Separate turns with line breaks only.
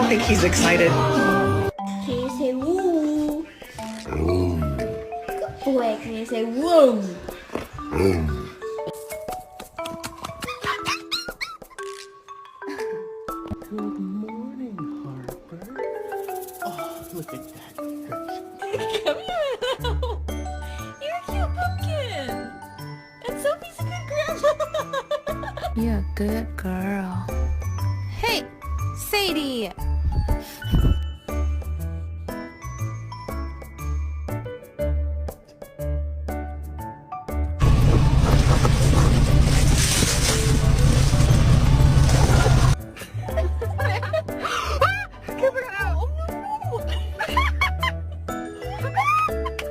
think he's excited.
Can you say woo? Good boy, can you say woo?
Good morning, Harper. Oh, look at that cushion.
Come here now. You're a cute pumpkin. And Sophie's a good grandma.
You're a good girl.